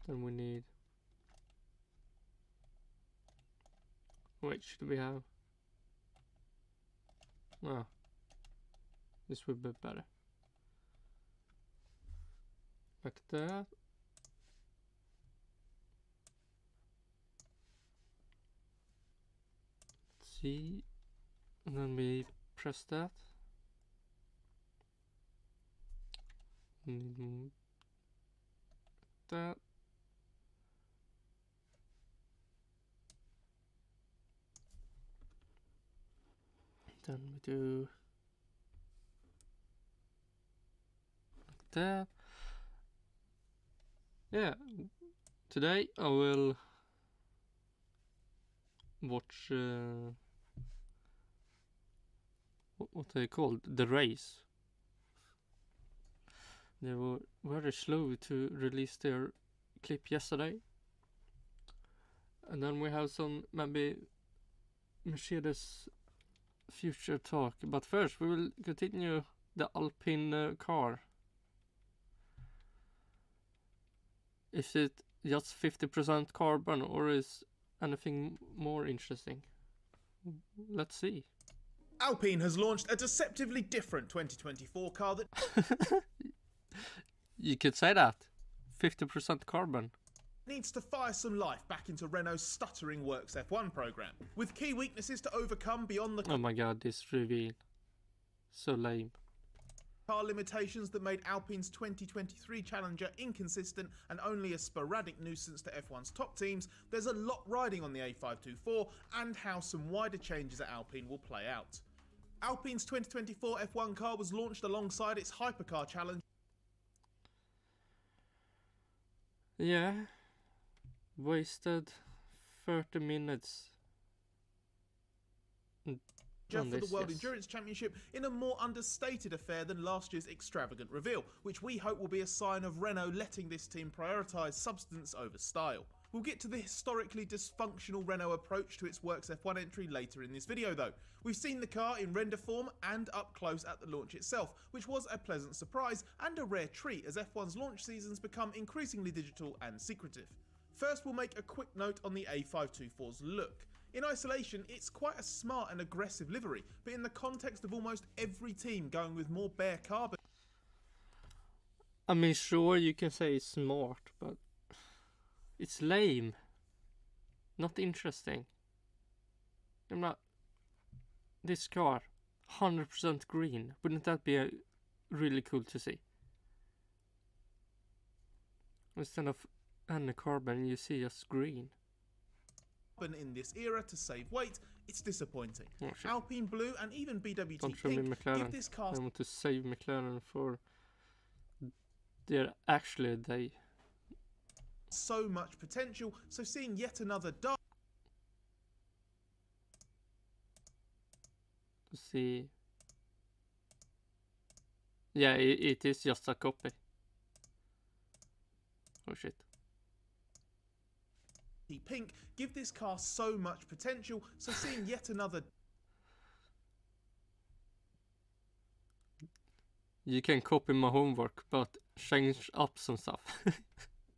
Then we need... Wait, should we have... Oh, this would be better. Like that. Let's see. And then we press that. Need that. Then we do like that. Yeah, today I will watch what they called the race. They were very slow to release their clip yesterday, and then we have some maybe Mercedes future talk. But first, we will continue the Alpine car. Is it just 50% carbon, or is anything more interesting? Let's see. Alpine has launched a deceptively different 2024 car that You could say that. 50% carbon. needs to fire some life back into Renault's stuttering Works F1 program, with key weaknesses to overcome beyond the Oh my god, this reveal. So lame. car limitations that made Alpine's 2023 Challenger inconsistent and only a sporadic nuisance to F1's top teams. There's a lot riding on the A524 and how some wider changes at Alpine will play out. Alpine's 2024 F1 car was launched alongside its Hypercar Challenge. Yeah. Wasted 30 minutes. For the World Endurance Championship in a more understated affair than last year's extravagant reveal, which we hope will be a sign of Renault letting this team prioritise substance over style. We'll get to the historically dysfunctional Renault approach to its Works F1 entry later in this video though. We've seen the car in render form and up close at the launch itself, which was a pleasant surprise and a rare treat as F1's launch seasons become increasingly digital and secretive. First, we'll make a quick note on the A524's look. In isolation, it's quite a smart and aggressive livery, but in the context of almost every team going with more bare carbon... I mean, sure, you can say it's smart, but it's lame. Not interesting. I'm not... This car, 100% green. Wouldn't that be really cool to see? Instead of any carbon, you see just green. In this era to save weight, it's disappointing. Oh, Alpine Blue and even BWT Don't show me Pink McLaren. give this car I want to save McLaren for they so much potential, so seeing yet another dark to see. Yeah, it is just a copy. Oh shit. Pink give this car so much potential, so seeing yet another... You can copy my homework, but change up some stuff.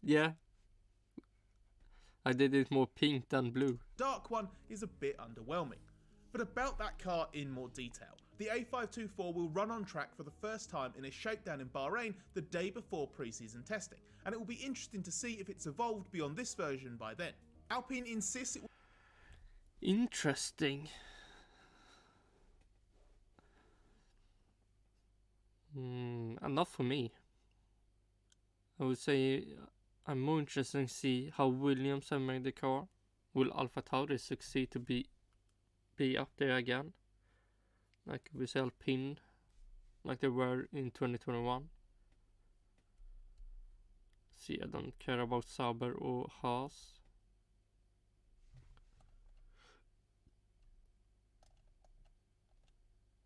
Yeah. I did it more pink than blue. Dark one is a bit underwhelming. But about that car in more detail. The A524 will run on track for the first time in a shakedown in Bahrain the day before pre-season testing, and it will be interesting to see if it's evolved beyond this version by then. Alpine insists it will... Interesting. Enough for me. I would say I'm more interested in see how Williams have made the car. Will Alpha Tauri succeed to be up there again? Like we say Alpine, like they were in 2021. See, I don't care about Sauber or Haas.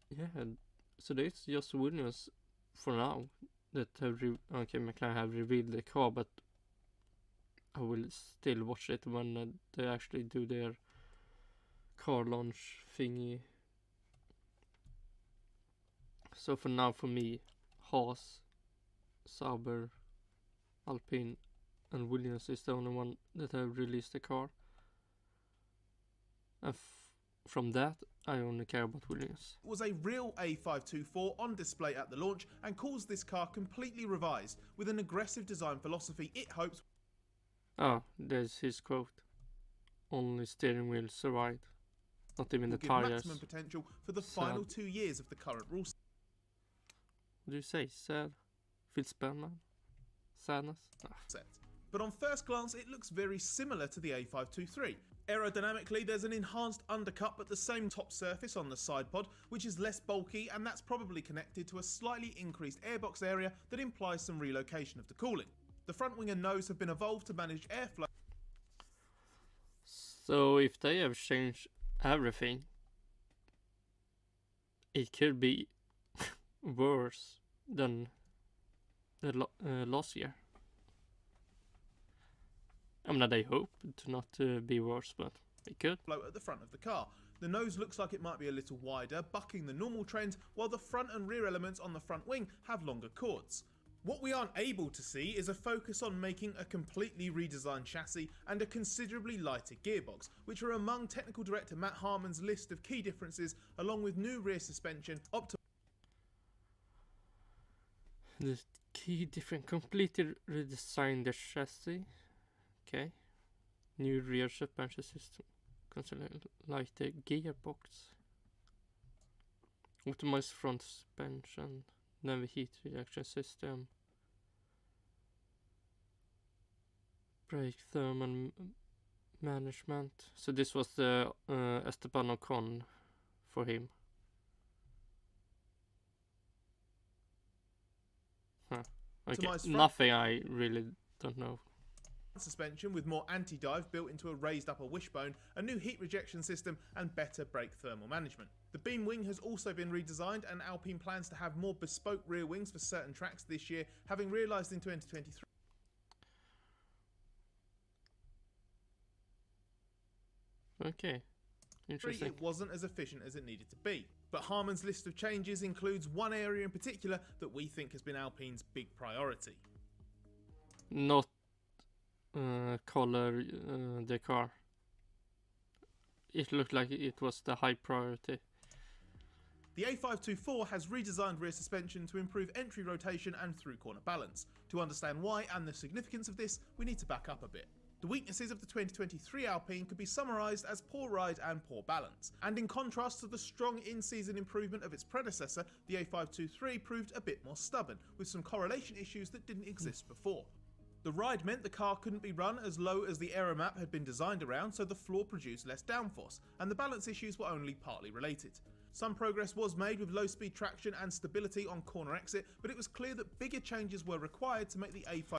Yeah, so it's just Williams for now that have okay, McLaren have revealed the car, but I will still watch it when they actually do their car launch thingy. So for now, for me, Haas, Sauber, Alpine, and Williams is the only one that have released the car. And from that, I only care about Williams. It was a real A524 on display at the launch and calls this car completely revised with an aggressive design philosophy it hopes. Ah, there's his quote. Only steering wheel survived. Not even the give tires. Maximum potential for the final 2 years of the current rule set. What do you say? Sad? Feels bad, man? Sadness? But on first glance, it looks very similar to the A523. Aerodynamically, there's an enhanced undercut but the same top surface on the side pod, which is less bulky, and that's probably connected to a slightly increased airbox area that implies some relocation of the cooling. The front wing and nose have been evolved to manage airflow. So if they have changed everything, it could be worse than the last year. I mean, they hope to not be worse, but it could. Float at the front of the car. The nose looks like it might be a little wider, bucking the normal trend, while the front and rear elements on the front wing have longer chords. What we aren't able to see is a focus on making a completely redesigned chassis and a considerably lighter gearbox, which are among technical director Matt Harmon's list of key differences, along with new rear suspension, The key difference: completely redesigned the chassis. Okay. New rear suspension system. Consider lighter gearbox. Optimized front suspension. Never heat reaction system. Brake thermal management. So this was the Esteban Ocon for him. Huh. Okay. Nothing I really don't know. Suspension with more anti-dive built into a raised upper wishbone, a new heat rejection system and better brake thermal management. The beam wing has also been redesigned, and Alpine plans to have more bespoke rear wings for certain tracks this year, having realised in 2023. Okay, interesting. It wasn't as efficient as it needed to be. But Harmon's list of changes includes one area in particular that we think has been Alpine's big priority. Not color the car. It looked like it was the high priority. The A524 has redesigned rear suspension to improve entry rotation and through corner balance. To understand why and the significance of this, we need to back up a bit. The weaknesses of the 2023 Alpine could be summarised as poor ride and poor balance, and in contrast to the strong in-season improvement of its predecessor, the A523 proved a bit more stubborn, with some correlation issues that didn't exist before. The ride meant the car couldn't be run as low as the aero map had been designed around, so the floor produced less downforce, and the balance issues were only partly related. Some progress was made with low-speed traction and stability on corner exit, but it was clear that bigger changes were required to make the A5...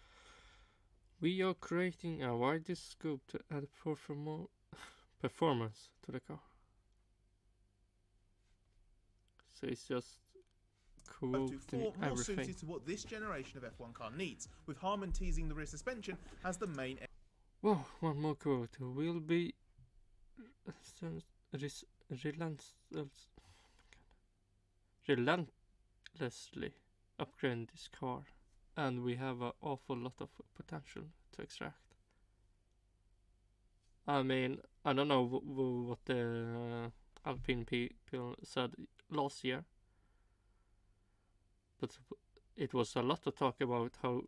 We are creating a wider scope to add performance to the car. So it's just cool to more suited to what this generation of F1 car needs, with Harmon teasing the rear suspension as the main... Whoa, one more quote. Will be relentlessly upgrade this car, and we have an awful lot of potential to extract. I mean, I don't know what the Alpine people said last year, but it was a lot of talk about how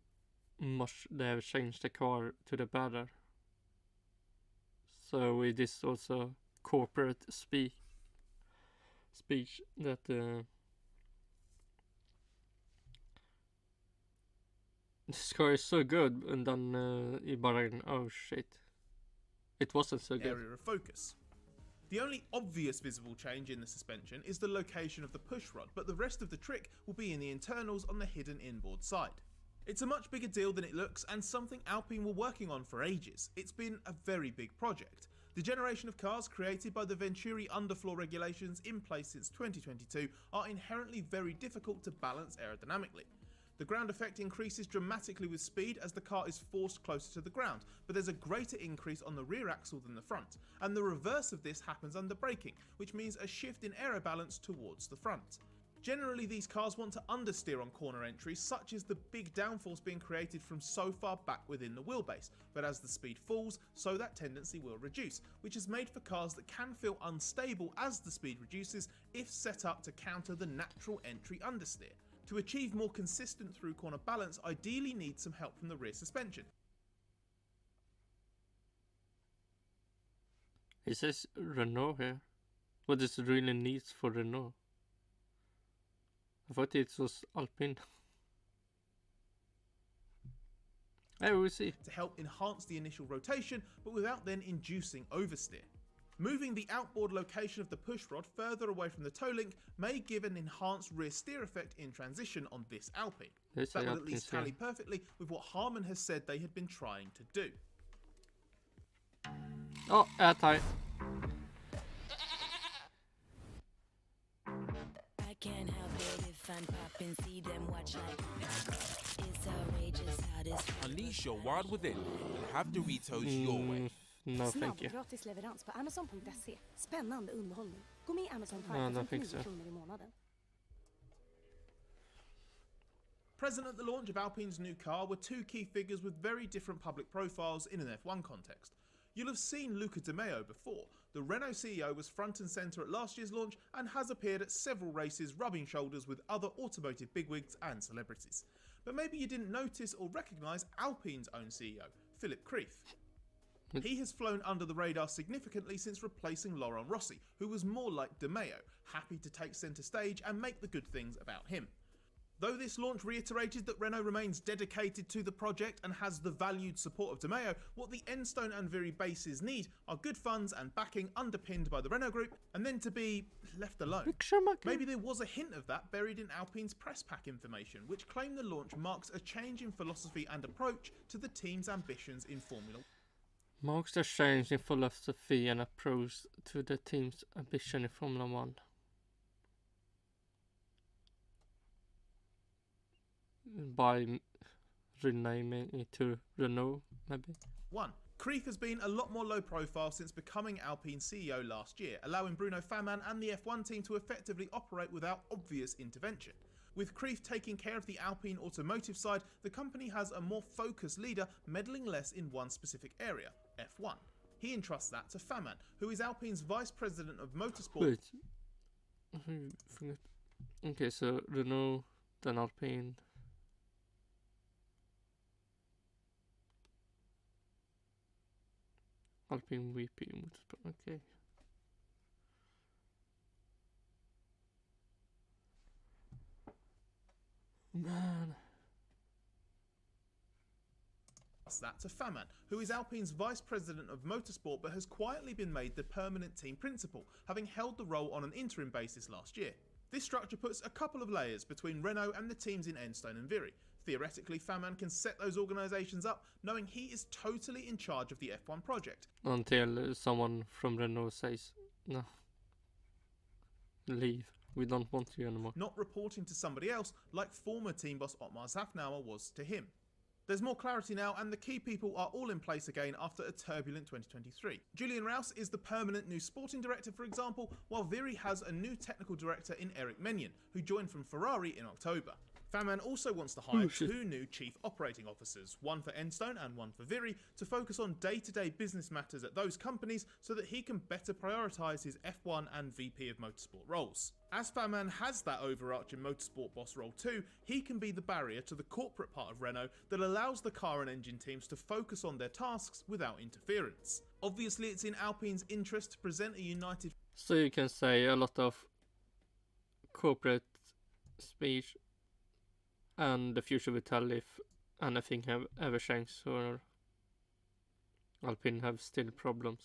much they have changed the car to the better. So it is also corporate speech that this car is so good, and then in Bahrain, oh shit, it wasn't so good. Area of focus. The only obvious visible change in the suspension is the location of the push rod, but the rest of the trick will be in the internals on the hidden inboard side. It's a much bigger deal than it looks, and something Alpine were working on for ages. It's been a very big project. The generation of cars created by the Venturi underfloor regulations in place since 2022 are inherently very difficult to balance aerodynamically. The ground effect increases dramatically with speed as the car is forced closer to the ground, but there's a greater increase on the rear axle than the front, and the reverse of this happens under braking, which means a shift in aero balance towards the front. Generally, these cars want to understeer on corner entries, such as the big downforce being created from so far back within the wheelbase, but as the speed falls, so that tendency will reduce, which is made for cars that can feel unstable as the speed reduces if set up to counter the natural entry understeer. To achieve more consistent through corner balance, ideally need some help from the rear suspension. It says Renault here. What is really needs for Renault? I thought it was Alpine. I will see. To help enhance the initial rotation, but without then inducing oversteer. Moving the outboard location of the pushrod further away from the toe link may give an enhanced rear steer effect in transition on this Alpine. That will at least tally perfectly with what Harman has said they had been trying to do. Oh, airtight. I can't help it if I'm popping, see them watch like it's outrageous how this Unleash your wild within. You'll have Doritos your way. No, Snabb thank you. gratis leverans på Amazon.se. Spännande underhållning. Gå med i Amazon No, Prime no, för thanks, 9 kronor i månaden. Present at the launch of Alpine's new car were two key figures with very different public profiles in an F1 context. You'll have seen Luca Di Maio before. The Renault CEO was front and centre at last year's launch and has appeared at several races rubbing shoulders with other automotive bigwigs and celebrities. But maybe you didn't notice or recognise Alpine's own CEO, Philipp Krief. He has flown under the radar significantly since replacing Laurent Rossi, who was more like Di Maio, happy to take centre stage and make the good things about him. Though this launch reiterated that Renault remains dedicated to the project and has the valued support of Di Maio, what the Enstone and Viry bases need are good funds and backing underpinned by the Renault Group, and then to be left alone. Maybe there was a hint of that buried in Alpine's press pack information, which claimed the launch marks a change in philosophy and approach to the team's ambitions in Formula 1. Marks a change in philosophy and approach to the team's ambition in Formula 1. By renaming it to Renault, maybe? 1. Krief has been a lot more low profile since becoming Alpine CEO last year, allowing Bruno Famin and the F1 team to effectively operate without obvious intervention. With Krief taking care of the Alpine automotive side, the company has a more focused leader meddling less in one specific area, F1. He entrusts that to Famin, who is Alpine's Vice President of Motorsport. Wait. Okay, so Renault, then Alpine. Alpine VP Motorsport, okay. Man. That to Famin, who is Alpine's Vice President of Motorsport but has quietly been made the permanent team principal, having held the role on an interim basis last year. This structure puts a couple of layers between Renault and the teams in Enstone and Viry. Theoretically, Famin can set those organisations up, knowing he is totally in charge of the F1 project. Until someone from Renault says, no, leave, we don't want you anymore. Not reporting to somebody else like former team boss Otmar Szafnauer was to him. There's more clarity now, and the key people are all in place again after a turbulent 2023. Julian Rouse is the permanent new sporting director, for example, while Viry has a new technical director in Eric Menyon, who joined from Ferrari in October. Famin also wants to hire two new chief operating officers, one for Enstone and one for Viry, to focus on day-to-day business matters at those companies so that he can better prioritise his F1 and VP of Motorsport roles. As Famin has that overarching motorsport boss role too, he can be the barrier to the corporate part of Renault that allows the car and engine teams to focus on their tasks without interference. Obviously, it's in Alpine's interest to present a united... So you can say a lot of corporate speech, and the future will tell if anything have ever changed or Alpine have still problems.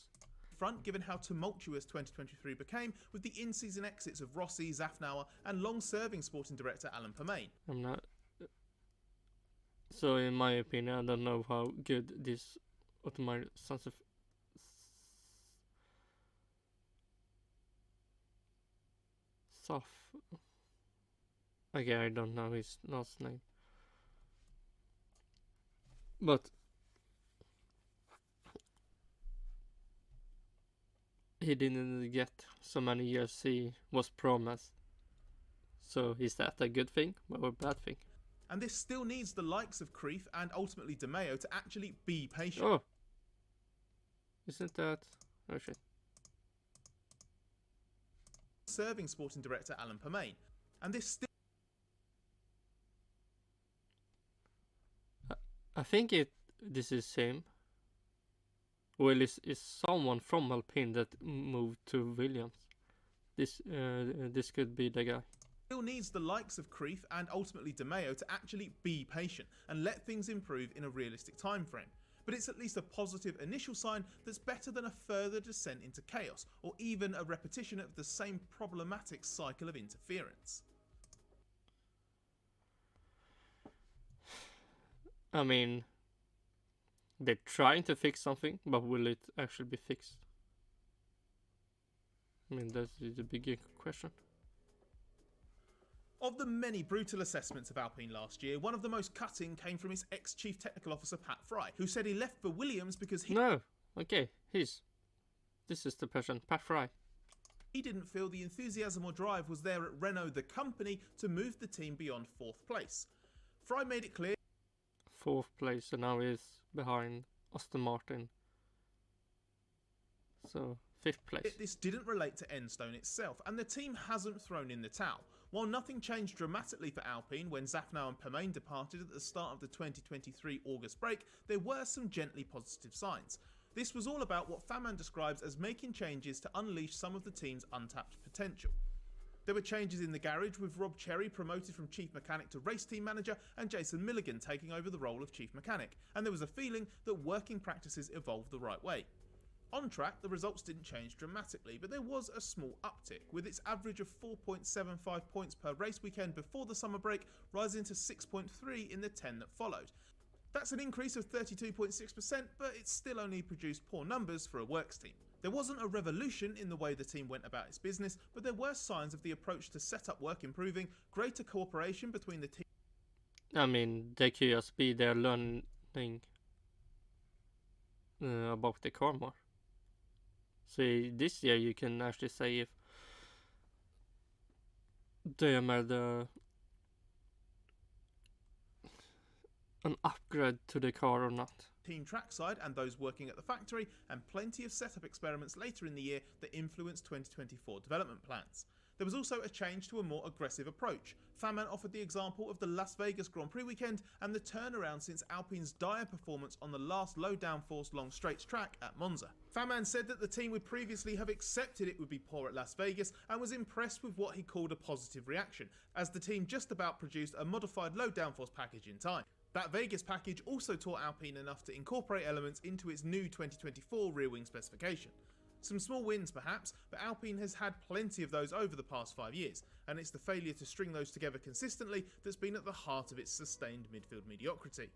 Front, given how tumultuous 2023 became with the in-season exits of Rossi, Szafnauer and long-serving sporting director Alan Permain. I'm not. So in my opinion, I don't know how good this automated sons of Saf. Okay, I don't know his last name. But he didn't get so many years he was promised. So is that a good thing or a bad thing? And this still needs the likes of Kreef and ultimately De Mayo to actually be patient. Oh, isn't that? Oh shit. Serving sporting director Alan Permain, and this still. I think this is same. Well, it's someone from Alpine that moved to Williams. This could be the guy. Still needs the likes of Kreef and ultimately De Mayo to actually be patient and let things improve in a realistic time frame. But it's at least a positive initial sign that's better than a further descent into chaos or even a repetition of the same problematic cycle of interference. I mean, they're trying to fix something, but will it actually be fixed? I mean, that's the big question. Of the many brutal assessments of Alpine last year, one of the most cutting came from his ex-chief technical officer Pat Fry, who said he left for Williams because he this is the person, Pat Fry. He didn't feel the enthusiasm or drive was there at Renault the company to move the team beyond 4th place. Fry made it clear 4th place, and now he's behind Aston Martin. So 5th place. This didn't relate to Enstone itself, and the team hasn't thrown in the towel. While nothing changed dramatically for Alpine when Zafnau and Permain departed at the start of the 2023 August break, there were some gently positive signs. This was all about what Faman describes as making changes to unleash some of the team's untapped potential. There were changes in the garage, with Rob Cherry promoted from chief mechanic to race team manager and Jason Milligan taking over the role of chief mechanic, and there was a feeling that working practices evolved the right way. On track, the results didn't change dramatically, but there was a small uptick, with its average of 4.75 points per race weekend before the summer break rising to 6.3 in the 10 that followed. That's an increase of 32.6%, but it still only produced poor numbers for a works team. There wasn't a revolution in the way the team went about its business, but there were signs of the approach to set up work improving, greater cooperation between the team. I mean, they could just be there learning about the car more. So this year you can actually say if they made an upgrade to the car or not. Team trackside and those working at the factory, and plenty of setup experiments later in the year that influenced 2024 development plans. There was also a change to a more aggressive approach. Faman offered the example of the Las Vegas Grand Prix weekend and the turnaround since Alpine's dire performance on the last low downforce long straights track at Monza. Faman said that the team would previously have accepted it would be poor at Las Vegas and was impressed with what he called a positive reaction, as the team just about produced a modified low downforce package in time. That Vegas package also taught Alpine enough to incorporate elements into its new 2024 rear wing specification. Some small wins perhaps, but Alpine has had plenty of those over the past 5 years, and it's the failure to string those together consistently that's been at the heart of its sustained midfield mediocrity.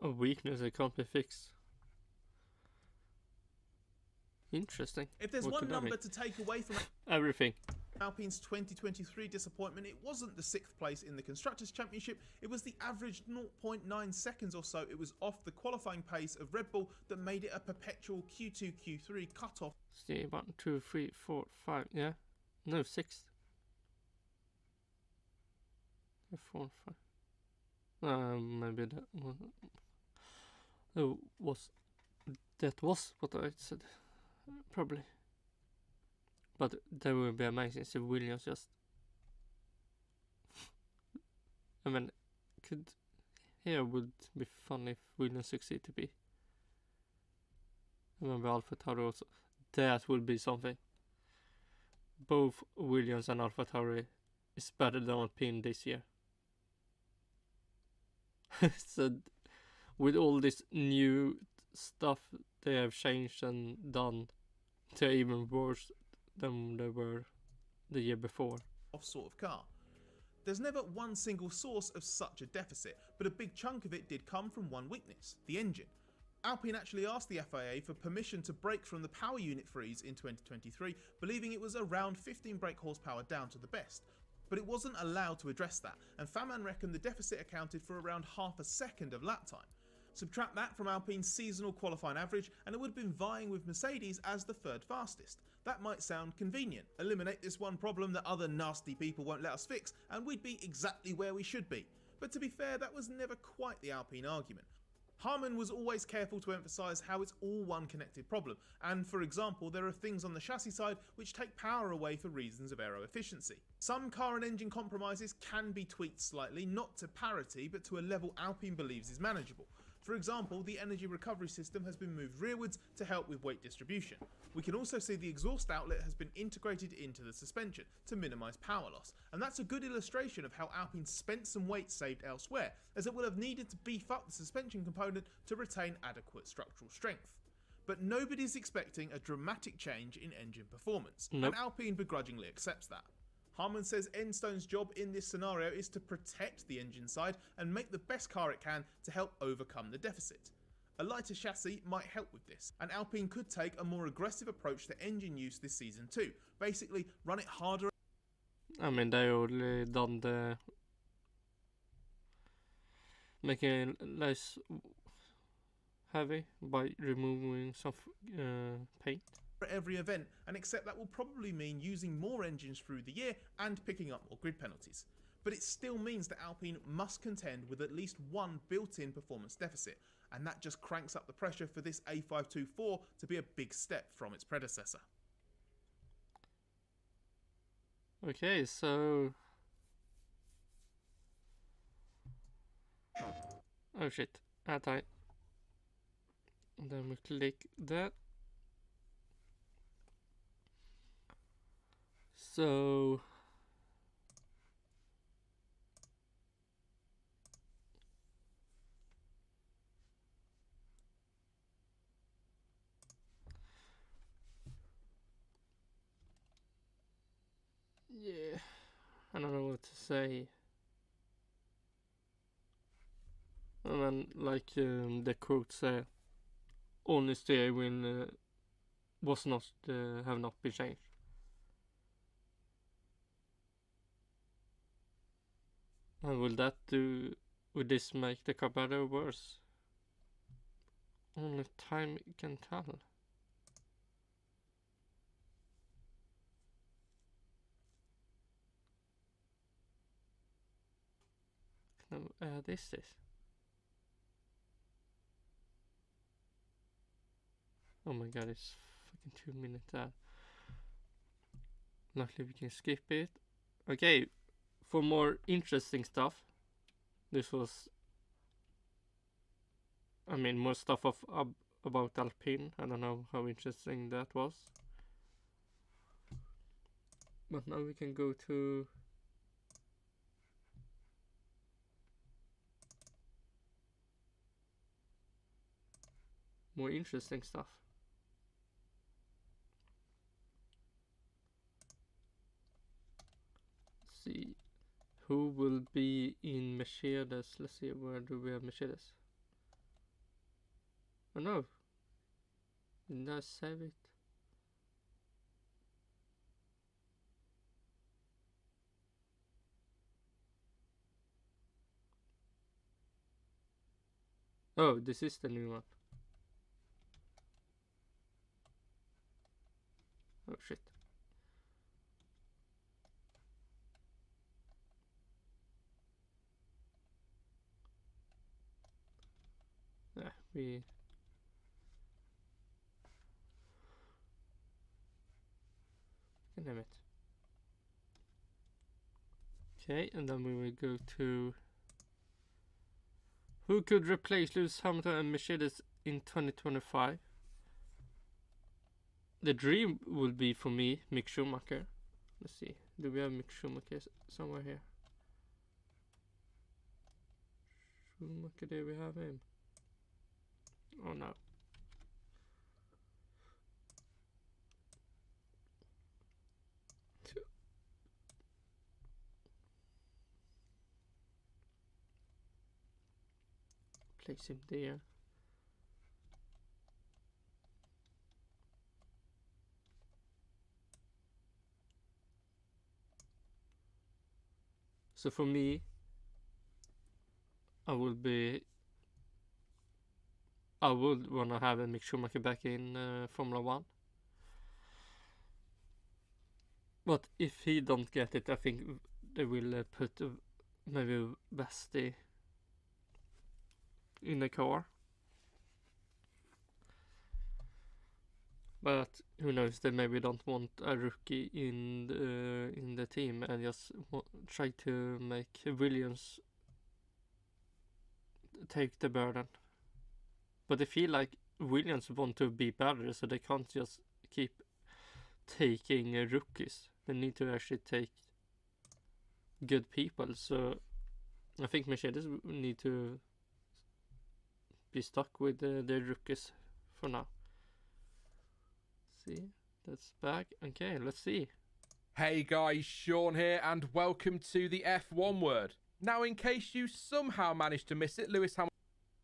A weakness that can't be fixed. Interesting. If there's one number to take away from everything Alpine's 2023 disappointment, it wasn't the 6th place in the Constructors' Championship, it was the average 0.9 seconds or so it was off the qualifying pace of Red Bull that made it a perpetual Q2, Q3 cut-off. See, 1, 2, 3, 4, 5, yeah? No, 6th. 4, 5. Maybe that was what I said, probably. But that would be amazing if Williams just... I mean, would be fun if Williams succeed to be. I remember AlphaTauri also. That would be something. Both Williams and AlphaTauri is better than Alpine this year. So, with all this new stuff they have changed and done, they're even worse than they were the year before. Off sort of car. There's never one single source of such a deficit, but a big chunk of it did come from one weakness, the engine. Alpine actually asked the FIA for permission to break from the power unit freeze in 2023, believing it was around 15 brake horsepower down to the best. But it wasn't allowed to address that, and Faman reckoned the deficit accounted for around half a second of lap time. Subtract that from Alpine's seasonal qualifying average and it would have been vying with Mercedes as the third fastest. That might sound convenient. Eliminate this one problem that other nasty people won't let us fix and we'd be exactly where we should be. But to be fair, that was never quite the Alpine argument. Harman was always careful to emphasise how it's all one connected problem, and for example there are things on the chassis side which take power away for reasons of aero efficiency. Some car and engine compromises can be tweaked slightly, not to parity but to a level Alpine believes is manageable. For example, the energy recovery system has been moved rearwards to help with weight distribution. We can also see the exhaust outlet has been integrated into the suspension to minimise power loss, and that's a good illustration of how Alpine spent some weight saved elsewhere, as it will have needed to beef up the suspension component to retain adequate structural strength. But nobody's expecting a dramatic change in engine performance, and Alpine begrudgingly accepts that. Harman says Enstone's job in this scenario is to protect the engine side and make the best car it can to help overcome the deficit. A lighter chassis might help with this, and Alpine could take a more aggressive approach to engine use this season too. Basically, run it harder. I mean, they already done the making it less heavy by removing some paint. Every event, and accept that will probably mean using more engines through the year and picking up more grid penalties. But it still means that Alpine must contend with at least one built-in performance deficit, and that just cranks up the pressure for this A524 to be a big step from its predecessor. Okay, so... Oh shit, anti. And then we click that. So... yeah, I don't know what to say. And then, like the quote said, only steering wheel was not have not been changed. And would this make the car better or worse? Only time can tell. Can I add this? Oh my god, it's fucking 2 minutes out. Luckily we can skip it. Okay, for more interesting stuff, this was, I mean, more stuff about Alpine. I don't know how interesting that was. But now we can go to more interesting stuff. Let's see who will be in Mercedes. Let's see, where do we have Mercedes? Oh no, didn't I save it? Oh, this is the new one. Oh shit. Yeah, we... Damn it. Okay, and then we will go to who could replace Lewis Hamilton and Mercedes in 2025. The dream would be for me Mick Schumacher. Let's see, do we have Mick Schumacher somewhere here? Schumacher, there we have him. Oh no. Place him there. So for me, I will be I would wanna have a Mick Schumacher back in Formula 1. But if he don't get it, I think they will put maybe Vesti in the car. But who knows? They maybe don't want a rookie in the team and just try to make Williams take the burden. But they feel like Williams want to be better, so they can't just keep taking rookies. They need to actually take good people. So I think Mercedes need to be stuck with their rookies for now. See, that's back. Okay, let's see. Hey guys, Sean here, and welcome to the F1 word. Now, in case you somehow managed to miss it, Lewis Hamilton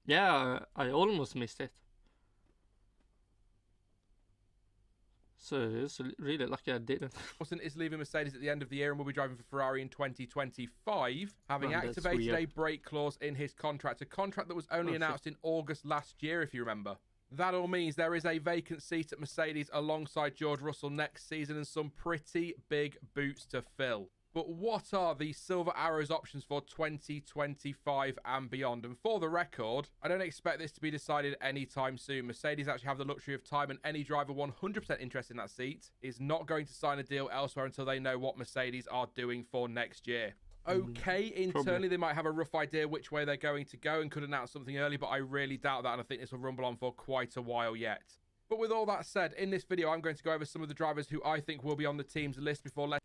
Yeah, I almost missed it. So it's really lucky I didn't. is leaving Mercedes at the end of the year and will be driving for Ferrari in 2025, having Man, that's activated a weird. break clause in his contract, a contract that was only Oh, announced in August last year, if you remember. That all means there is a vacant seat at Mercedes alongside George Russell next season and some pretty big boots to fill. But what are the Silver Arrows options for 2025 and beyond? And for the record, I don't expect this to be decided anytime soon. Mercedes actually have the luxury of time, and any driver 100% interested in that seat is not going to sign a deal elsewhere until they know what Mercedes are doing for next year. Okay, internally they might have a rough idea which way they're going to go and could announce something early, but I really doubt that, and I think this will rumble on for quite a while yet. But with all that said, in this video I'm going to go over some of the drivers who I think will be on the team's list before letting...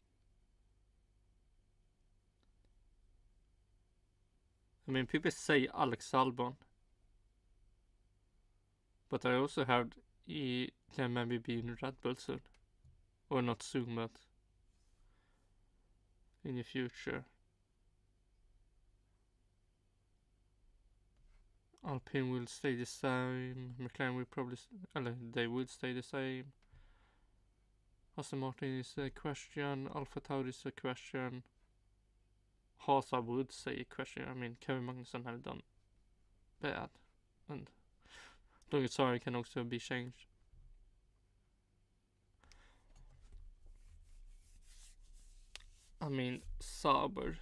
I mean, people say Alex Albon, but I also heard he can maybe be in Red Bull soon, or not soon, but in the future. Alpine will stay the same. McLaren will probably, they will stay the same. Aston Martin is a question. Alpha Tauri is a question. Haas, I would say a question. I mean, Kevin Magnussen have done bad, and Sorry can also be changed. I mean, Sauber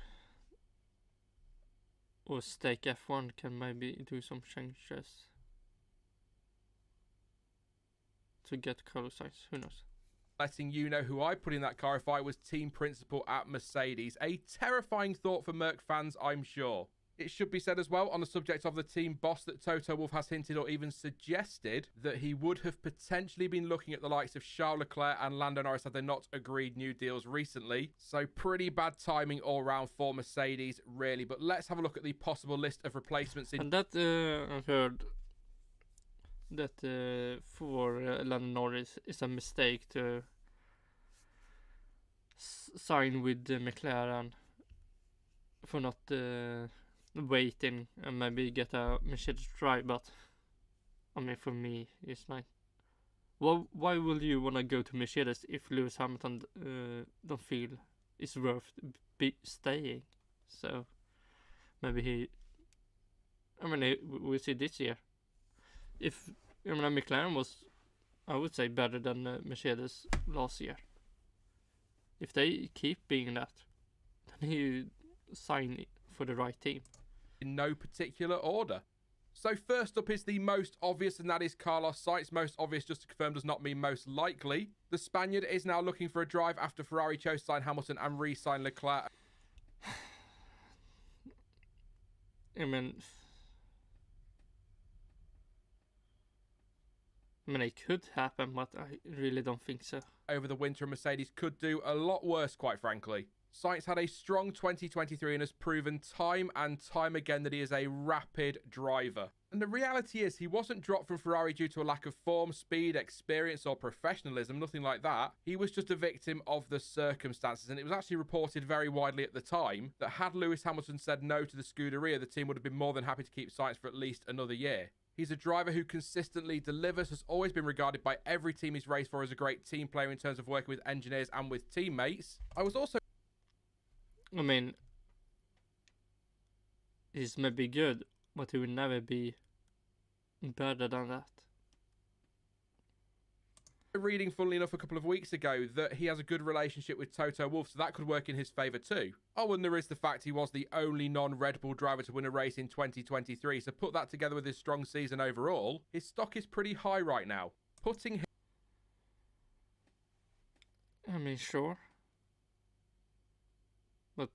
or Stake F1 can maybe do some changes to get color size. Who knows? Letting you know who I put in that car if I was team principal at Mercedes. A terrifying thought for Merc fans, I'm sure. It should be said as well, on the subject of the team boss, that Toto Wolff has hinted or even suggested that he would have potentially been looking at the likes of Charles Leclerc and Lando Norris had they not agreed new deals recently. So pretty bad timing all round for Mercedes, really. But let's have a look at the possible list of replacements. And that I've heard that for Lando Norris is a mistake to sign with McLaren for not waiting and maybe get a Mercedes try. But I mean, for me, it's like, well, why will you want to go to Mercedes if Lewis Hamilton don't feel it's worth staying? So maybe we'll see this year. If McLaren was, I would say, better than Mercedes last year. If they keep being that, then you sign for the right team. In no particular order. So first up is the most obvious, and that is Carlos Sainz. Most obvious, just to confirm, does not mean most likely. The Spaniard is now looking for a drive after Ferrari chose to sign Hamilton and re-sign Leclerc. I mean, it could happen, but I really don't think so. Over the winter, Mercedes could do a lot worse, quite frankly. Sainz had a strong 2023 and has proven time and time again that he is a rapid driver. And the reality is, he wasn't dropped from Ferrari due to a lack of form, speed, experience or professionalism, nothing like that. He was just a victim of the circumstances, and it was actually reported very widely at the time that had Lewis Hamilton said no to the Scuderia, the team would have been more than happy to keep Sainz for at least another year. He's a driver who consistently delivers, has always been regarded by every team he's raced for as a great team player in terms of working with engineers and with teammates. I mean, he's maybe good, but he will never be better than that. Reading, funnily enough, a couple of weeks ago that he has a good relationship with Toto Wolff, so that could work in his favour too. Oh, and there is the fact he was the only non-Red Bull driver to win a race in 2023, so put that together with his strong season overall, his stock is pretty high right now. Putting him... I mean, sure. But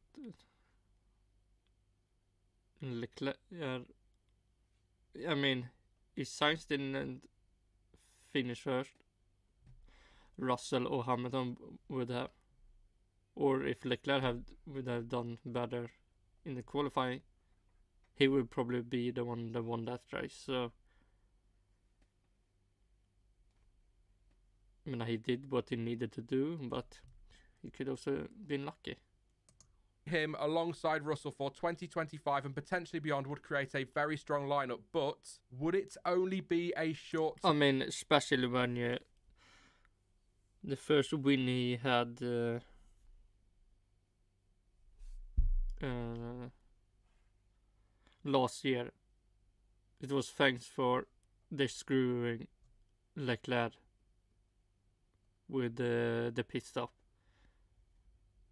Leclerc, I mean, if Sainz didn't finish first, Russell or Hamilton would have, or if Leclerc would have done better in the qualifying, he would probably be the one that won that race. So, I mean, he did what he needed to do, but he could also been lucky. Him alongside Russell for 2025 and potentially beyond would create a very strong lineup, but would it only be a short... I mean, especially when the first win he had last year, it was thanks for the screwing Leclerc with the pit stop.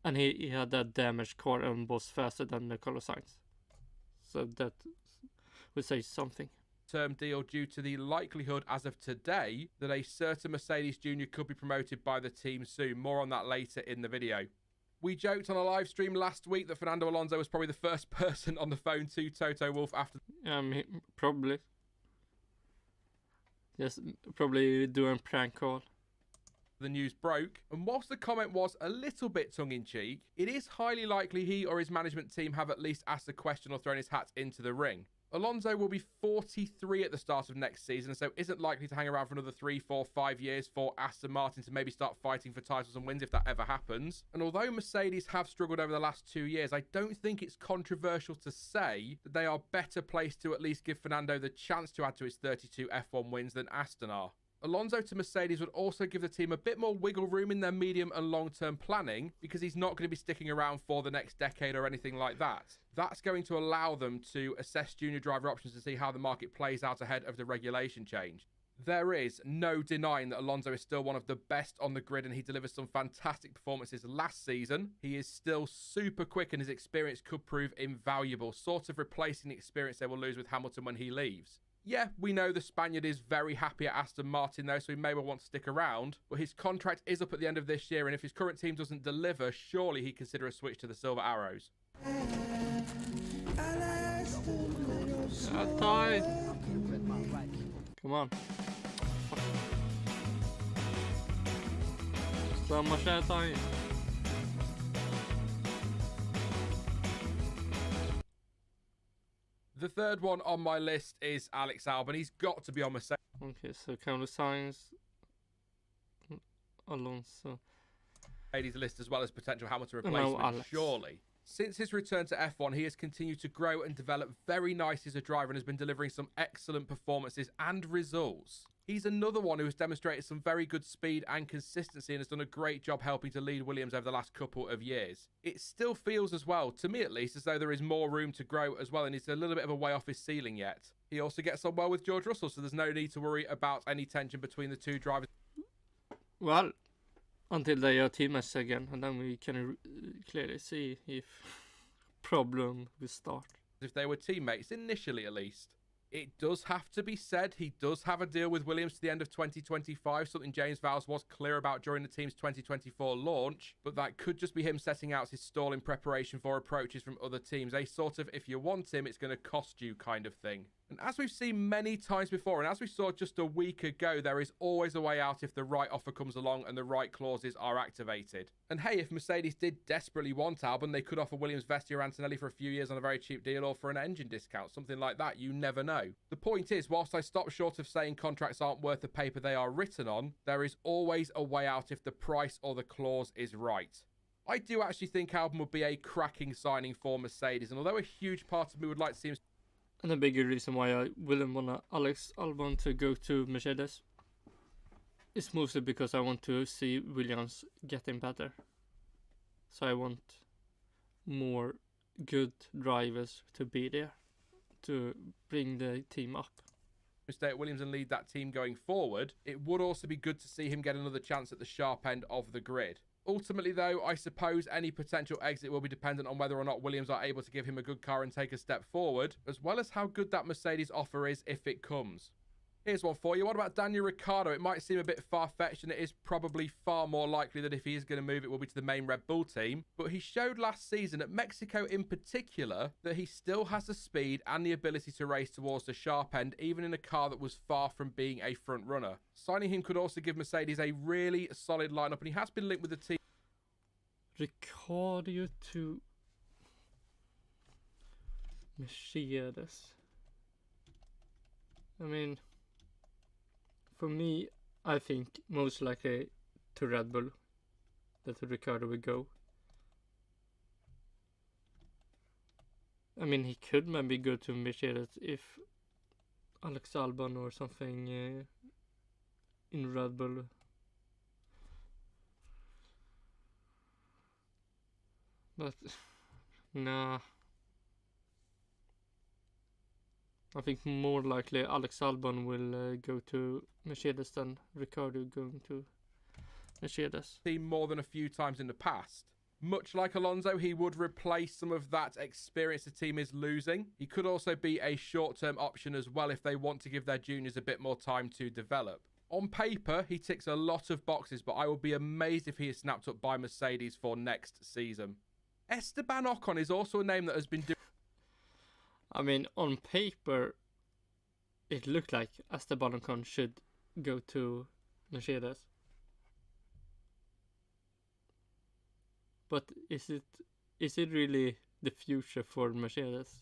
And he had that damaged car and was faster than the Carlos Sainz. So that would say something. Term deal due to the likelihood as of today that a certain Mercedes Junior could be promoted by the team soon. More on that later in the video. We joked on a live stream last week that Fernando Alonso was probably the first person on the phone to Toto Wolff after... Probably. Yes, probably doing prank call. The news broke, and whilst the comment was a little bit tongue-in-cheek, it is highly likely he or his management team have at least asked a question or thrown his hat into the ring. Alonso will be 43 at the start of next season, so isn't likely to hang around for another 3, 4, 5 years for Aston Martin to maybe start fighting for titles and wins if that ever happens. And although Mercedes have struggled over the last 2 years, I don't think it's controversial to say that they are better placed to at least give Fernando the chance to add to his 32 F1 wins than Aston are. Alonso to Mercedes would also give the team a bit more wiggle room in their medium and long-term planning because he's not going to be sticking around for the next decade or anything like that. That's going to allow them to assess junior driver options to see how the market plays out ahead of the regulation change. There is no denying that Alonso is still one of the best on the grid and he delivers some fantastic performances last season. He is still super quick and his experience could prove invaluable, sort of replacing the experience they will lose with Hamilton when he leaves. Yeah, we know the Spaniard is very happy at Aston Martin though, so he may well want to stick around, but his contract is up at the end of this year, and if his current team doesn't deliver, surely he'd consider a switch to the Silver Arrows. Come on. Samma tjej. The third one on my list is Alex Albon. He's got to be on Mercedes. Okay, so Carlos Sainz, Alonso. Mercedes list as well as potential Hamilton replacement, surely. Since his return to F1, he has continued to grow and develop very nicely as a driver and has been delivering some excellent performances and results. He's another one who has demonstrated some very good speed and consistency and has done a great job helping to lead Williams over the last couple of years. It still feels as well, to me at least, as though there is more room to grow as well and he's a little bit of a way off his ceiling yet. He also gets on well with George Russell, so there's no need to worry about any tension between the two drivers. Well, until they are teammates again, and then we can clearly see if problem will start. If they were teammates, initially at least. It does have to be said, he does have a deal with Williams to the end of 2025, something James Vowles was clear about during the team's 2024 launch, but that could just be him setting out his stall in preparation for approaches from other teams, a sort of, if you want him, it's going to cost you kind of thing. And as we've seen many times before, and as we saw just a week ago, there is always a way out if the right offer comes along and the right clauses are activated. And hey, if Mercedes did desperately want Albon, they could offer Williams, Vesti or Antonelli for a few years on a very cheap deal or for an engine discount, something like that, you never know. The point is, whilst I stop short of saying contracts aren't worth the paper they are written on, there is always a way out if the price or the clause is right. I do actually think Albon would be a cracking signing for Mercedes, and although a huge part of me would like to see him... And the bigger reason why I wouldn't want Alex Albon to go to Mercedes is mostly because I want to see Williams getting better. So I want more good drivers to be there to bring the team up. stay at Williams and lead that team going forward, it would also be good to see him get another chance at the sharp end of the grid. Ultimately, though, I suppose any potential exit will be dependent on whether or not Williams are able to give him a good car and take a step forward, as well as how good that Mercedes offer is if it comes. Here's one for you. What about Daniel Ricciardo? It might seem a bit far-fetched, and it is probably far more likely that if he is going to move, it will be to the main Red Bull team. But he showed last season, at Mexico in particular, that he still has the speed and the ability to race towards the sharp end, even in a car that was far from being a front runner. Signing him could also give Mercedes a really solid lineup, and he has been linked with the team. Ricciardo to Mercedes. I mean, for me, I think most likely to Red Bull that Ricciardo will go. I mean, he could maybe go to Mercedes if Alex Albon or something in Red Bull. But, nah. I think more likely Alex Albon will go to Mercedes than Ricciardo going to Mercedes. Team more than a few times in the past. Much like Alonso, he would replace some of that experience the team is losing. He could also be a short-term option as well if they want to give their juniors a bit more time to develop. On paper, he ticks a lot of boxes, but I will be amazed if he is snapped up by Mercedes for next season. Esteban Ocon is also a name that has been doing... I mean, on paper, it looked like Esteban Ocon should go to Mercedes. But is it really the future for Mercedes?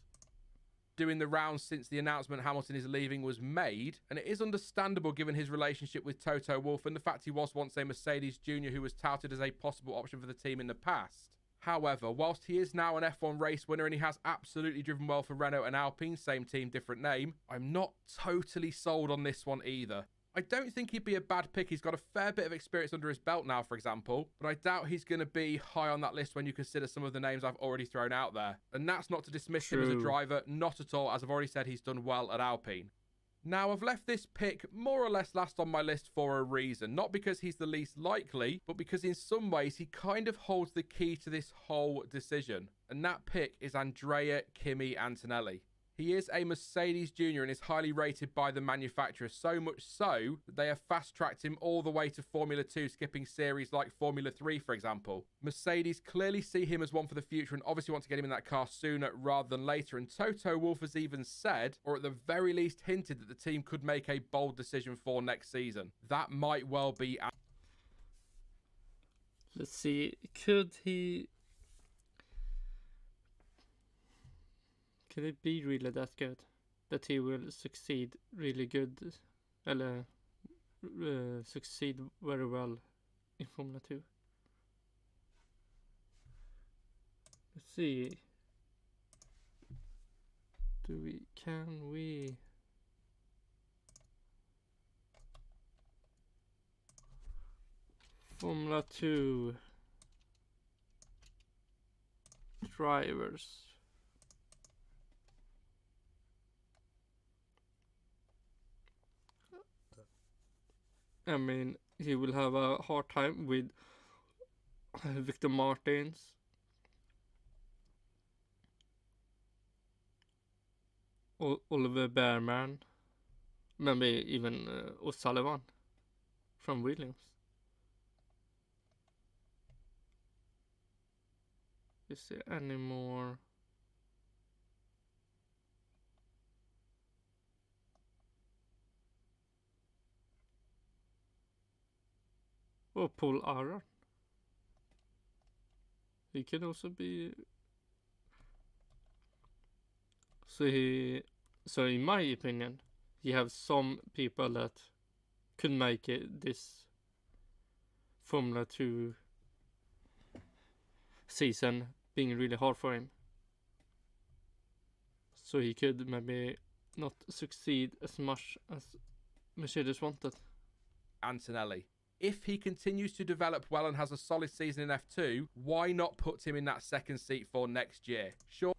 Doing the rounds since the announcement Hamilton is leaving was made, and it is understandable given his relationship with Toto Wolff and the fact he was once a Mercedes junior who was touted as a possible option for the team in the past. However, whilst he is now an F1 race winner and he has absolutely driven well for Renault and Alpine, same team, different name, I'm not totally sold on this one either. I don't think he'd be a bad pick. He's got a fair bit of experience under his belt now, for example, but I doubt he's going to be high on that list when you consider some of the names I've already thrown out there. And that's not to dismiss him as a driver, not at all. As I've already said, he's done well at Alpine. Now, I've left this pick more or less last on my list for a reason. Not because he's the least likely, but because in some ways he kind of holds the key to this whole decision. And that pick is Andrea Kimi Antonelli. He is a Mercedes junior and is highly rated by the manufacturer, so much so that they have fast-tracked him all the way to Formula 2, skipping series like Formula 3, for example. Mercedes clearly see him as one for the future and obviously want to get him in that car sooner rather than later, and Toto Wolff has even said, or at the very least hinted, that the team could make a bold decision for next season. That might well be... Let's see, could it be really that good? That he will succeed really good? Eller succeed very well in Formula 2? Let's see. Can we? Formula 2 drivers. I mean, he will have a hard time with Victor Martins. Oliver Bearman. Maybe even O'Sullivan from Williams. Is there any more? Oh, Paul Aron. He can also be. So in my opinion, you have some people that could make it this Formula 2 season being really hard for him. So he could maybe not succeed as much as Mercedes wanted. Antonelli. If he continues to develop well and has a solid season in F2, why not put him in that second seat for next year? Sure.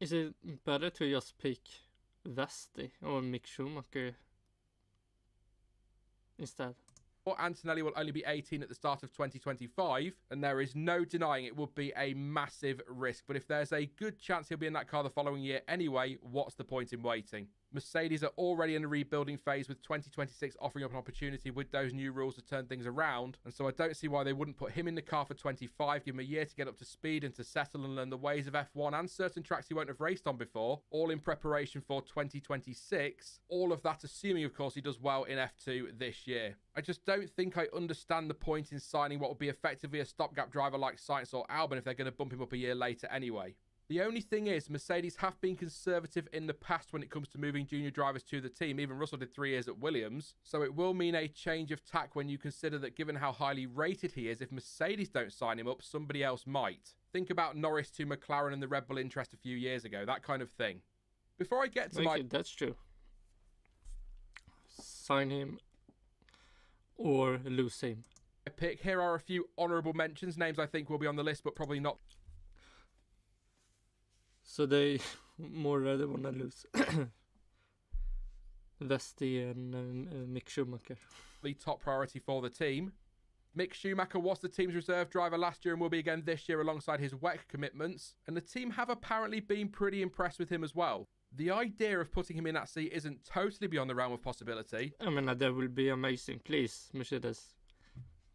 Is it better to just pick Vesti or Mick Schumacher instead? Antonelli will only be 18 at the start of 2025, and there is no denying it would be a massive risk. But if there's a good chance he'll be in that car the following year anyway, what's the point in waiting? Mercedes are already in a rebuilding phase, with 2026 offering up an opportunity with those new rules to turn things around, and so I don't see why they wouldn't put him in the car for 25, give him a year to get up to speed and to settle and learn the ways of F1 and certain tracks he won't have raced on before, all in preparation for 2026. All of that assuming, of course, he does well in F2 this year. I just don't think I understand the point in signing what would be effectively a stopgap driver like Sainz or Albon if they're going to bump him up a year later anyway. The only thing is, Mercedes have been conservative in the past when it comes to moving junior drivers to the team. Even Russell did 3 years at Williams. So it will mean a change of tack when you consider that given how highly rated he is, if Mercedes don't sign him up, somebody else might. Think about Norris to McLaren and the Red Bull interest a few years ago, that kind of thing. Before I get to Okay, that's true. Sign him or lose him. Pick, here are a few honourable mentions, names I think will be on the list, but probably not. So they more rather want to lose Vesti and Mick Schumacher. The top priority for the team. Mick Schumacher was the team's reserve driver last year and will be again this year alongside his WEC commitments, and the team have apparently been pretty impressed with him as well. The idea of putting him in that seat isn't totally beyond the realm of possibility. I mean, that will be amazing. Please, Mercedes,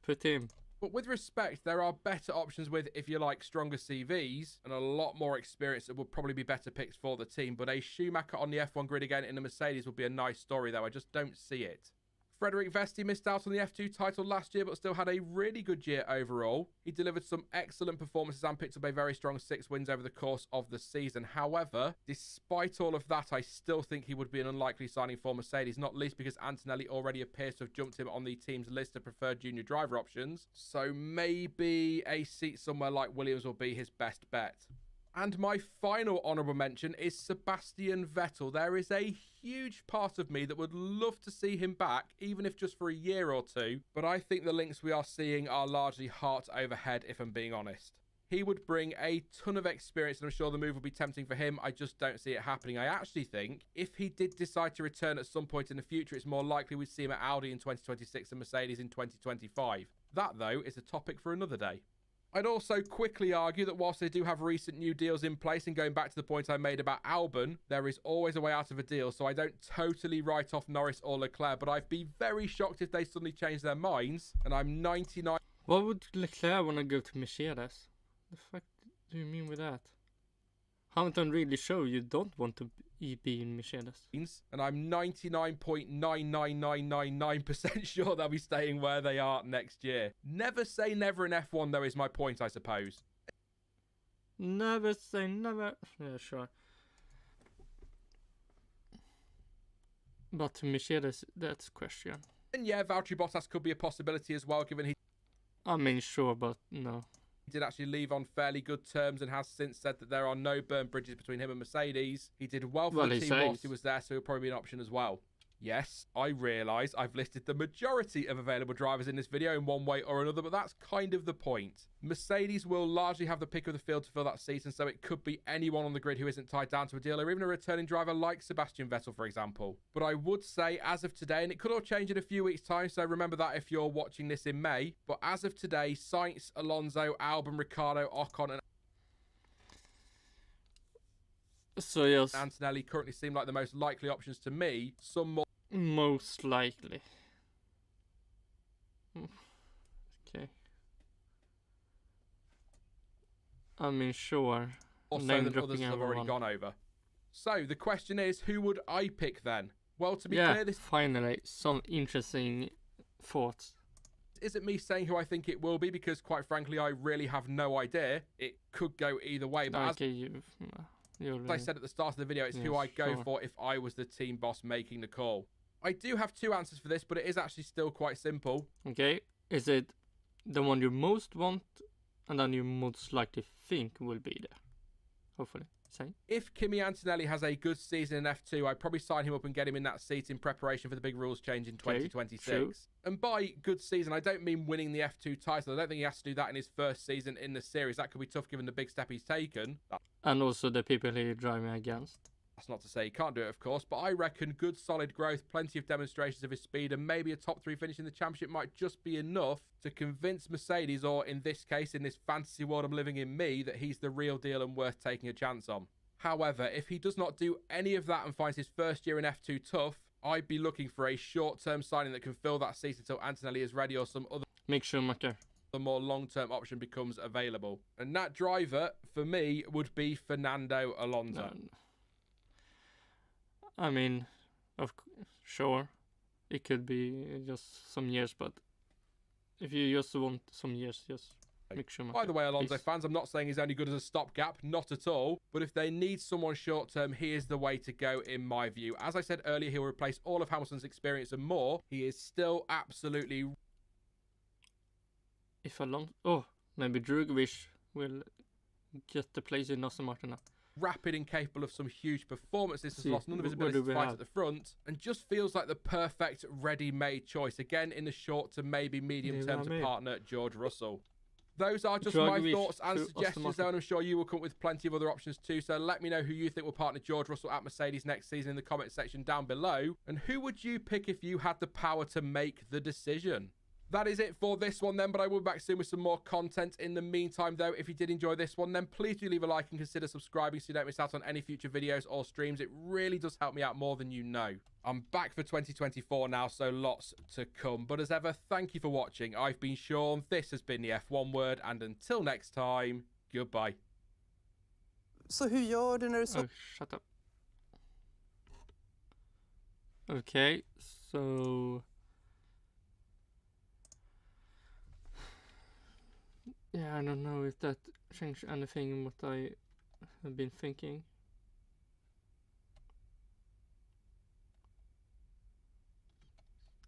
put him. But with respect, there are better options with, if you like, stronger CVs and a lot more experience that would probably be better picks for the team. But a Schumacher on the F1 grid again in a Mercedes would be a nice story, though. I just don't see it. Frederic Vesti missed out on the F2 title last year, but still had a really good year overall. He delivered some excellent performances and picked up a very strong 6 wins over the course of the season. However, despite all of that, I still think he would be an unlikely signing for Mercedes, not least because Antonelli already appears to have jumped him on the team's list of preferred junior driver options. So maybe a seat somewhere like Williams will be his best bet. And my final honourable mention is Sebastian Vettel. There is a huge part of me that would love to see him back, even if just for a year or two. But I think the links we are seeing are largely heart over head, if I'm being honest. He would bring a ton of experience, and I'm sure the move would be tempting for him. I just don't see it happening. I actually think if he did decide to return at some point in the future, it's more likely we'd see him at Audi in 2026 and Mercedes in 2025. That, though, is a topic for another day. I'd also quickly argue that whilst they do have recent new deals in place, and going back to the point I made about Albon, there is always a way out of a deal, so I don't totally write off Norris or Leclerc, but I'd be very shocked if they suddenly change their minds, and I'm 99... Why would Leclerc want to go to Mercedes? The fuck do you mean with that? Haven't I really shown you don't want to be in Mercedes? And I'm 99.99999% sure they'll be staying where they are next year. Never say never in F1, though, is my point, I suppose. Never say never. Yeah, sure. But Mercedes, that's question. And yeah, Valtteri Bottas could be a possibility as well, given he... I mean, sure, but no. He did actually leave on fairly good terms and has since said that there are no burnt bridges between him and Mercedes. He did well for the team whilst he was there, so he'll probably be an option as well. Yes, I realise I've listed the majority of available drivers in this video in one way or another, but that's kind of the point. Mercedes will largely have the pick of the field to fill that seat, and so it could be anyone on the grid who isn't tied down to a deal, or even a returning driver like Sebastian Vettel, for example. But I would say, as of today, and it could all change in a few weeks' time, so remember that if you're watching this in May, but as of today, Sainz, Alonso, Albon, Ricciardo, Ocon, and so yes, Antonelli currently seem like the most likely options to me. Some more... Most likely. Okay. I mean, sure. Also than others have already gone over. So, the question is, who would I pick then? Well, to be clear, this... finally, some interesting thoughts. Isn't me saying who I think it will be, because quite frankly, I really have no idea. It could go either way. But okay, as I said at the start of the video, it's who I'd go for if I was the team boss making the call. I do have 2 answers for this, but it is actually still quite simple. Okay, is it the one you most want, and then you most likely think will be there? Hopefully. say. If Kimi Antonelli has a good season in F2, I'd probably sign him up and get him in that seat in preparation for the big rules change in 2026. True. And by good season, I don't mean winning the F2 title. I don't think he has to do that in his first season in the series. That could be tough given the big step he's taken. And also the people he's driving against. That's not to say he can't do it, of course, but I reckon good solid growth, plenty of demonstrations of his speed, and maybe a top 3 finish in the championship might just be enough to convince Mercedes, or in this case, in this fantasy world I'm living in, me, that he's the real deal and worth taking a chance on. However, if he does not do any of that and finds his first year in F2 tough, I'd be looking for a short-term signing that can fill that seat until Antonelli is ready or some other Mick Schumacher. more long-term option becomes available. And that driver, for me, would be Fernando Alonso. No. I mean, sure, it could be just some years, but if you just want some years, just Mick Schumacher. By the way, Alonso please. fans, I'm not saying he's only good as a stopgap, not at all. But if they need someone short-term, he is the way to go, in my view. As I said earlier, he'll replace all of Hamilton's experience and more. He is still absolutely... If Alonso... Oh, maybe Drugovich will get the place in Aston Martin now. rapid and capable of some huge performances, has See, lost none of his what ability do to we fight have? at the front, and just feels like the perfect ready-made choice, again in the short to maybe medium Yeah, term I to mean. partner George Russell. Those are just my Drugovich thoughts and to Aston suggestions Martin. though, and I'm sure you will come up with plenty of other options too, so let me know who you think will partner George Russell at Mercedes next season in the comment section down below, and who would you pick if you had the power to make the decision? That is it for this one then, but I will be back soon with some more content. In the meantime though, if you did enjoy this one, then please do leave a like and consider subscribing so you don't miss out on any future videos or streams. It really does help me out more than you know. I'm back for 2024 now, so lots to come. But as ever, thank you for watching. I've been Sean, this has been the F1 Word, and until next time, goodbye. Så hur gör du när du Oh, shut up. Okay, so... Yeah, I don't know if that changed anything in what I have been thinking.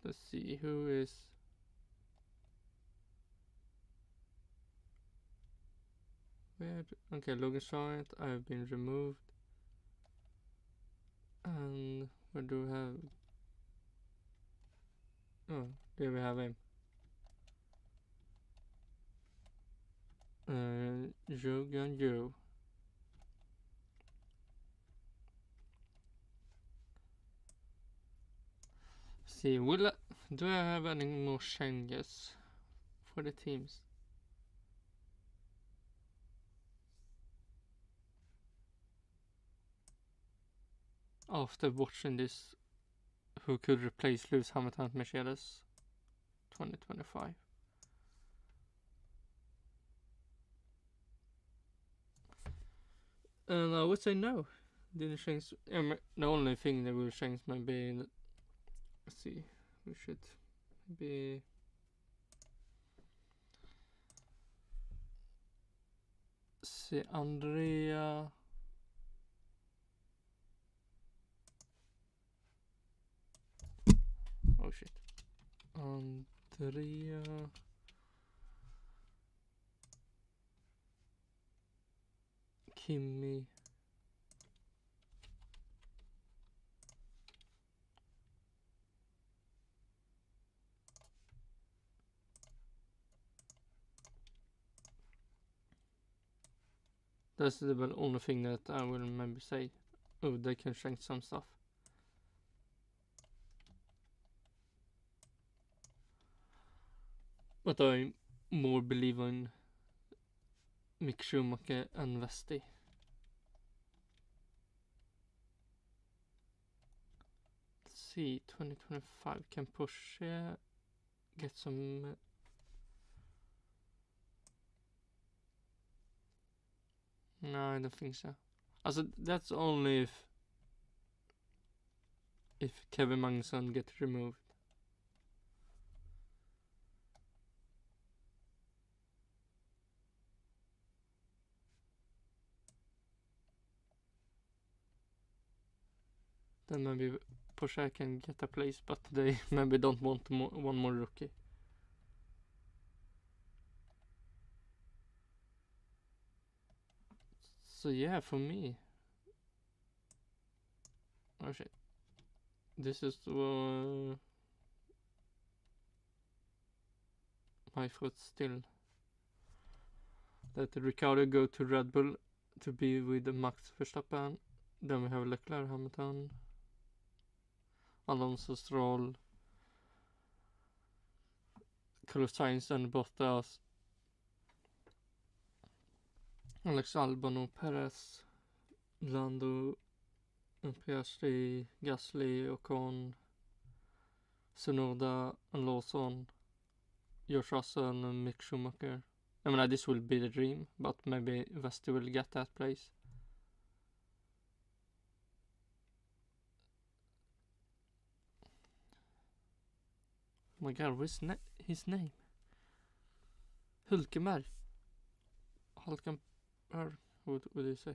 Let's see, who is... Where? Okay, Logan Sargent, I have been removed. And where do we have... Oh, there we have him. Jogan Joe. See, do I have any more changes for the teams? After watching this, who could replace Lewis Hamilton at Mercedes 2025? And I would say no. Didn't change. The only thing that will change might be. Let's see. We should be. See, Andrea. Oh shit. Andrea. Kimi. That's the only thing that I will maybe say. Oh, they can change some stuff. But I more believe in Mick Schumacher and Vesti. Let's see, 2025 can push get some no, I don't think so. Also, that's only if Kevin Magnussen gets removed. Then maybe Porsche can get a place, but they maybe don't want one more rookie. So yeah, for me, Oh shit. This is my foot still. Let Ricciardo go to Red Bull to be with Max Verstappen. Then we have Leclerc, Hamilton, Alonso, Stroll, Carlos Sainz and Bottas, Alex Albon, Perez, Lando, Piastri, Gasly, Ocon, Tsunoda, and Lawson, George Russell and Mick Schumacher. I mean, this will be the dream, but maybe Vesti will get that place. Oh my god, what's his name? Hulkenberg. Hulkenberg, what would you say?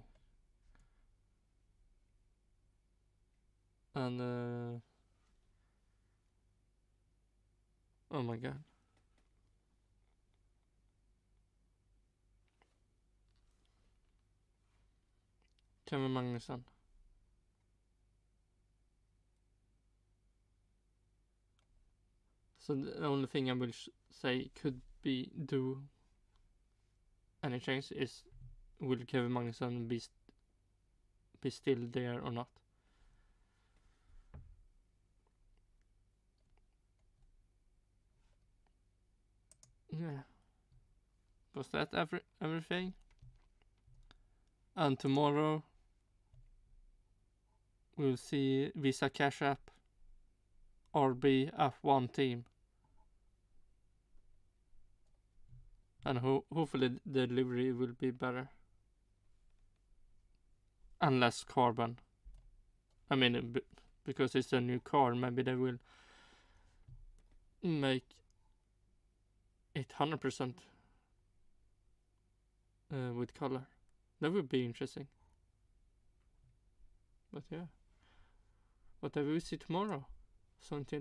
And oh my god. Kevin Magnussen. So the only thing I will say could be do any change is will Kevin Magnussen be still there or not? Yeah. Was that everything? And tomorrow we'll see Visa Cash App RB F1 team. And hopefully the delivery will be better. And less carbon. I mean, because it's a new car, maybe they will make it 100% with color. That would be interesting. But yeah. Whatever we see tomorrow. So until